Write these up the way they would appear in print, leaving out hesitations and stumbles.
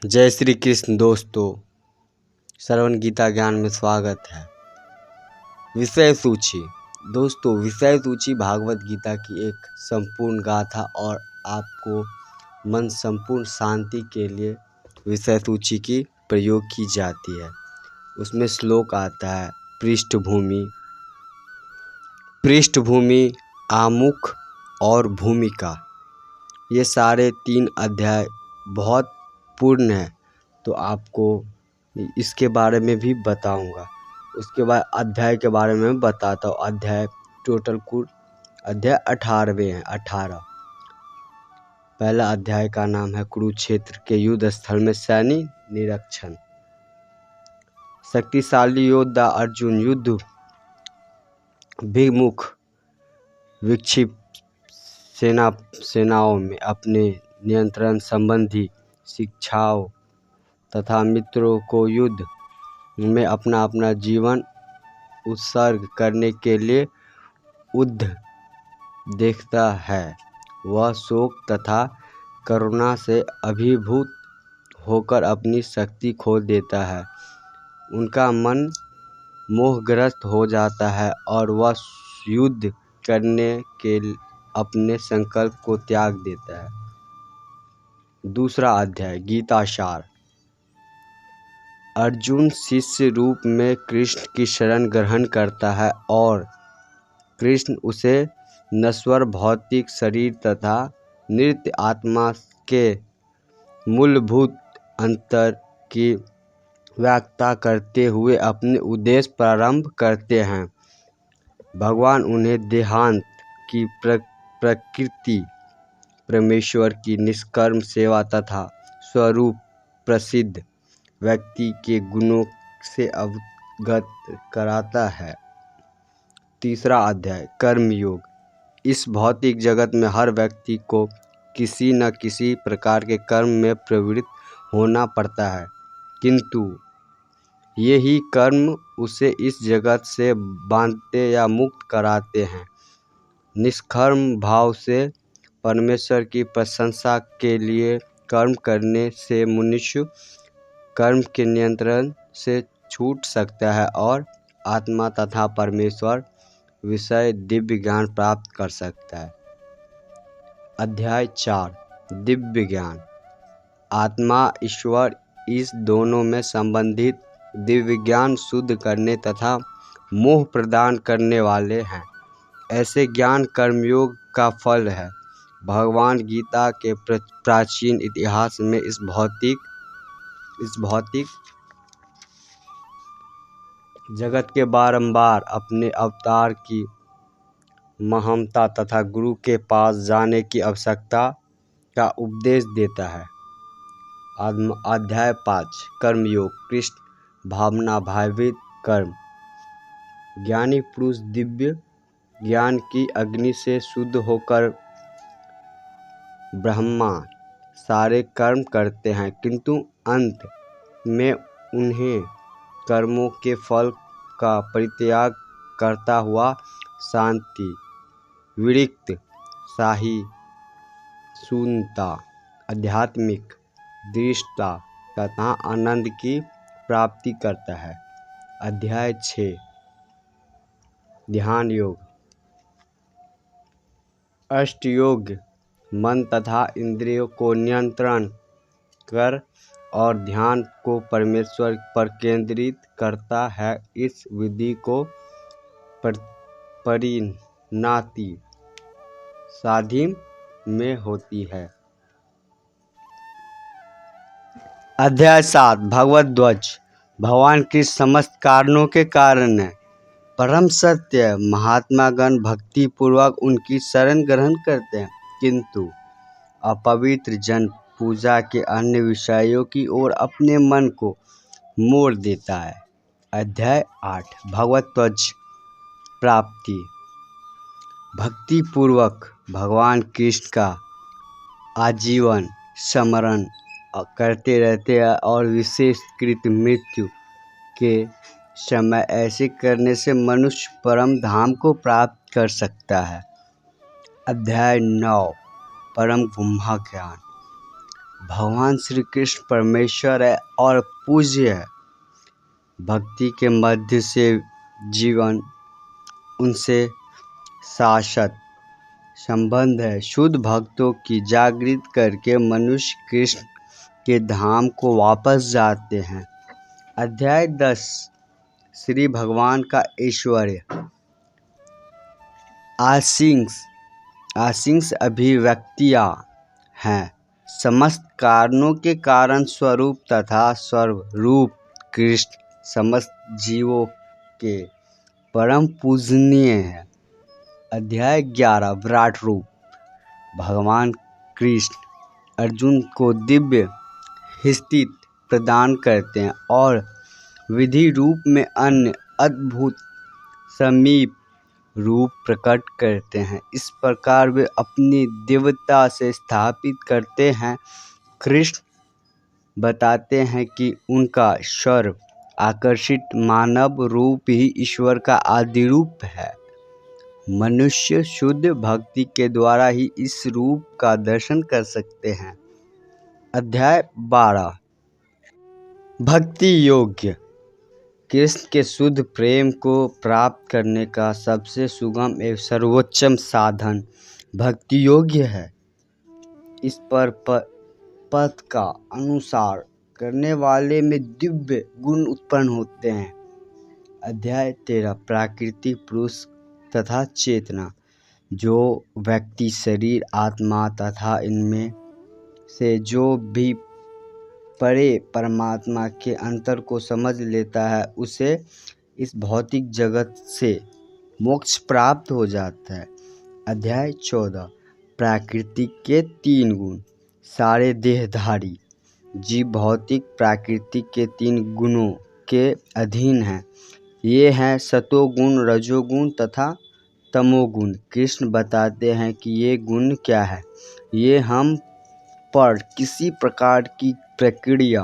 जय श्री कृष्ण दोस्तों, श्रवण गीता ज्ञान में स्वागत है। विषय सूची दोस्तों, विषय सूची भागवत गीता की एक संपूर्ण गाथा और आपको मन संपूर्ण शांति के लिए विषय सूची की प्रयोग की जाती है। उसमें श्लोक आता है पृष्ठभूमि, आमुख और भूमिका। ये सारे 3 अध्याय बहुत पूर्ण है, तो आपको इसके बारे में भी बताऊंगा। उसके बाद अध्याय के बारे में बताता हूँ। अध्याय टोटल कुल अध्याय 18वें हैं। 18। पहला अध्याय का नाम है कुरुक्षेत्र के युद्ध स्थल में सैन्य निरीक्षण। शक्तिशाली योद्धा अर्जुन युद्ध विमुख विक्षिप्त सेनाओं में अपने नियंत्रण संबंधी शिक्षाओं तथा मित्रों को युद्ध में अपना अपना जीवन उत्सर्ग करने के लिए उद्ध देखता है। वह शोक तथा करुणा से अभिभूत होकर अपनी शक्ति खो देता है। उनका मन मोहग्रस्त हो जाता है और वह युद्ध करने के अपने संकल्प को त्याग देता है। दूसरा अध्याय गीता सार। अर्जुन शिष्य रूप में कृष्ण की शरण ग्रहण करता है और कृष्ण उसे नश्वर भौतिक शरीर तथा नित्य आत्मा के मूलभूत अंतर की व्याख्या करते हुए अपने उद्देश्य प्रारंभ करते हैं। भगवान उन्हें देहांत की प्रकृति, परमेश्वर की निष्कर्म सेवा तथा स्वरूप प्रसिद्ध व्यक्ति के गुणों से अवगत कराता है। तीसरा अध्याय कर्मयोग। इस भौतिक जगत में हर व्यक्ति को किसी न किसी प्रकार के कर्म में प्रवृत्त होना पड़ता है, किंतु यही कर्म उसे इस जगत से बांधते या मुक्त कराते हैं। निष्कर्म भाव से परमेश्वर की प्रशंसा के लिए कर्म करने से मनुष्य कर्म के नियंत्रण से छूट सकता है और आत्मा तथा परमेश्वर विषय दिव्य ज्ञान प्राप्त कर सकता है। अध्याय 4 दिव्य ज्ञान। आत्मा ईश्वर इस दोनों में संबंधित दिव्य ज्ञान शुद्ध करने तथा मोह प्रदान करने वाले हैं। ऐसे ज्ञान कर्मयोग का फल है। भगवान गीता के प्राचीन इतिहास में इस भौतिक जगत के बारंबार अपने अवतार की महत्ता तथा गुरु के पास जाने की आवश्यकता का उपदेश देता है। अध्याय 5 कर्मयोग। कृष्ण भावना भावित कर्म। ज्ञानी पुरुष दिव्य ज्ञान की अग्नि से शुद्ध होकर ब्रह्मा सारे कर्म करते हैं, किंतु अंत में उन्हें कर्मों के फल का परित्याग करता हुआ शांति, विरक्ति, शाही शून्यता, आध्यात्मिक दृढ़ता तथा आनंद की प्राप्ति करता है। अध्याय 6 ध्यान योग। अष्टयोग मन तथा इंद्रियों को नियंत्रण कर और ध्यान को परमेश्वर पर केंद्रित करता है। इस विधि को परिणति समाधि में होती है। अध्याय 7 भगवत ध्वज। भगवान के समस्त कारणों के कारण है। परम सत्य महात्मागण भक्ति पूर्वक उनकी शरण ग्रहण करते हैं, किंतु अपवित्र जन पूजा के अन्य विषयों की ओर अपने मन को मोड़ देता है। अध्याय 8 भगवत ध्वज प्राप्ति। भक्ति पूर्वक भगवान कृष्ण का आजीवन स्मरण करते रहते हैं और विशेषकृत मृत्यु के समय ऐसे करने से मनुष्य परम धाम को प्राप्त कर सकता है। अध्याय 9 परम ब्रह्म ज्ञान। भगवान श्री कृष्ण परमेश्वर है और पूज्य है। भक्ति के मध्य से जीवन उनसे शाश्वत संबंध है। शुद्ध भक्तों की जागृत करके मनुष्य कृष्ण के धाम को वापस जाते हैं। अध्याय 10 श्री भगवान का ऐश्वर्य। आशिंस अभिव्यक्तियाँ हैं। समस्त कारणों के कारण स्वरूप तथा सर्वरूप कृष्ण समस्त जीवों के परम पूजनीय है। अध्याय 11 विराट रूप। भगवान कृष्ण अर्जुन को दिव्य स्थिति प्रदान करते हैं और विधि रूप में अन्य अद्भुत समीप रूप प्रकट करते हैं। इस प्रकार वे अपनी दिव्यता से स्थापित करते हैं। कृष्ण बताते हैं कि उनका सर्व आकर्षित मानव रूप ही ईश्वर का आदि रूप है। मनुष्य शुद्ध भक्ति के द्वारा ही इस रूप का दर्शन कर सकते हैं। अध्याय 12 भक्ति योग्य। कृष्ण के शुद्ध प्रेम को प्राप्त करने का सबसे सुगम एवं सर्वोच्चम साधन भक्ति योग्य है। इस पर पथ का अनुसार करने वाले में दिव्य गुण उत्पन्न होते हैं। अध्याय 13 प्राकृतिक पुरुष तथा चेतना। जो व्यक्ति शरीर आत्मा तथा इनमें से जो भी परे परमात्मा के अंतर को समझ लेता है उसे इस भौतिक जगत से मोक्ष प्राप्त हो जाता है। अध्याय 14 प्रकृति के 3 गुण। सारे देहधारी जीव भौतिक प्रकृति के 3 गुणों के अधीन हैं। ये हैं सतोगुण, रजोगुण तथा तमोगुण। कृष्ण बताते हैं कि ये गुण क्या है। ये हम पर किसी प्रकार की प्रक्रिया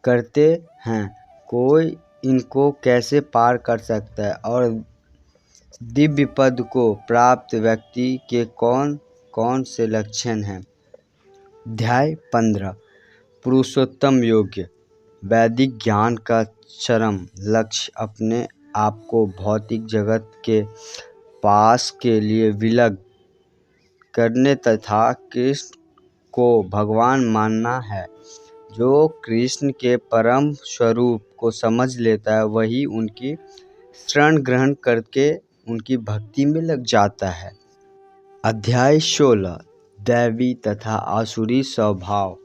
करते हैं। कोई इनको कैसे पार कर सकता है और दिव्य पद को प्राप्त व्यक्ति के कौन कौन से लक्षण हैं। अध्याय 15 पुरुषोत्तम योग्य। वैदिक ज्ञान का चरम लक्ष्य अपने आप को भौतिक जगत के पास के लिए विलग करने तथा कृष्ण को भगवान मानना है। जो कृष्ण के परम स्वरूप को समझ लेता है वही उनकी शरण ग्रहण करके उनकी भक्ति में लग जाता है। अध्याय 16 दैवी तथा आसुरी स्वभाव।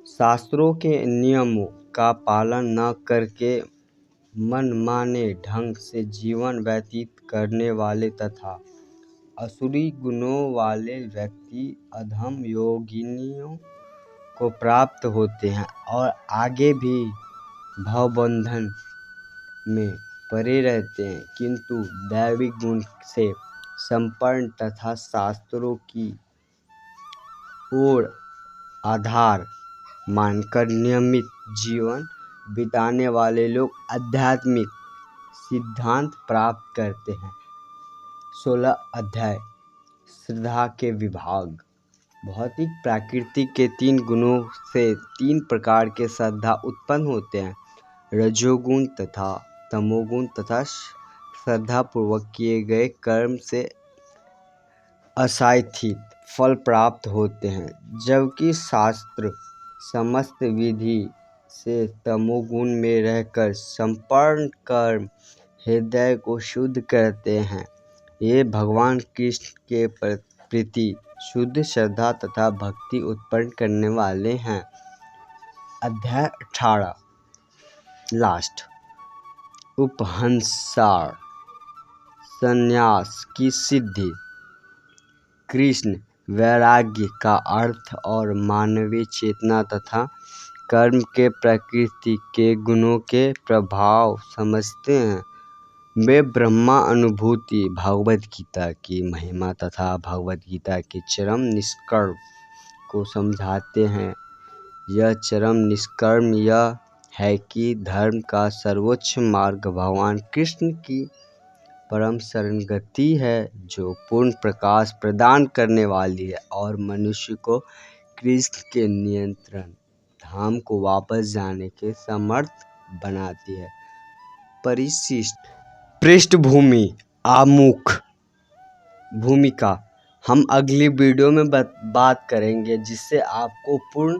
शास्त्रों के नियमों का पालन न करके मनमाने ढंग से जीवन व्यतीत करने वाले तथा असुरी गुणों वाले व्यक्ति अधम योगिनियों को प्राप्त होते हैं और आगे भी भवबंधन में पड़े रहते हैं। किंतु दैविक गुण से संपन्न तथा शास्त्रों की ओर आधार मानकर नियमित जीवन बिताने वाले लोग आध्यात्मिक सिद्धांत प्राप्त करते हैं। 16 अध्याय श्रद्धा के विभाग। भौतिक प्रकृति के 3 गुणों से 3 प्रकार के श्रद्धा उत्पन्न होते हैं। रजोगुण तथा तमोगुण तथा श्रद्धा पूर्वक किए गए कर्म से असाइथित फल प्राप्त होते हैं, जबकि शास्त्र समस्त विधि से तमोगुण में रहकर संपूर्ण कर्म हृदय को शुद्ध करते हैं। ये भगवान कृष्ण के प्रति शुद्ध श्रद्धा तथा भक्ति उत्पन्न करने वाले हैं। अध्याय 18 लास्ट उपहंसार संन्यास की सिद्धि। कृष्ण वैराग्य का अर्थ और मानवीय चेतना तथा कर्म के प्रकृति के गुणों के प्रभाव समझते हैं। वे ब्रह्मा अनुभूति, भगवद गीता की महिमा तथा भगवद गीता के चरम निष्कर्म को समझाते हैं। यह चरम निष्कर्म यह है कि धर्म का सर्वोच्च मार्ग भगवान कृष्ण की परम शरणगति है, जो पूर्ण प्रकाश प्रदान करने वाली है और मनुष्य को कृष्ण के नियंत्रण धाम को वापस जाने के समर्थ बनाती है। परिशिष्ट पृष्ठभूमि आमुख भूमिका हम अगली वीडियो में बात करेंगे, जिससे आपको पूर्ण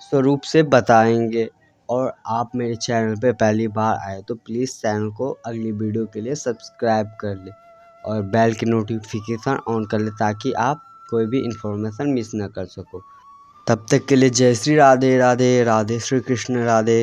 स्वरूप से बताएंगे। और आप मेरे चैनल पे पहली बार आए तो प्लीज़ चैनल को अगली वीडियो के लिए सब्सक्राइब कर ले और बेल की नोटिफिकेशन ऑन कर ले, ताकि आप कोई भी इन्फॉर्मेशन मिस ना कर सको। तब तक के लिए जय श्री राधे राधे, राधे श्री कृष्ण राधे।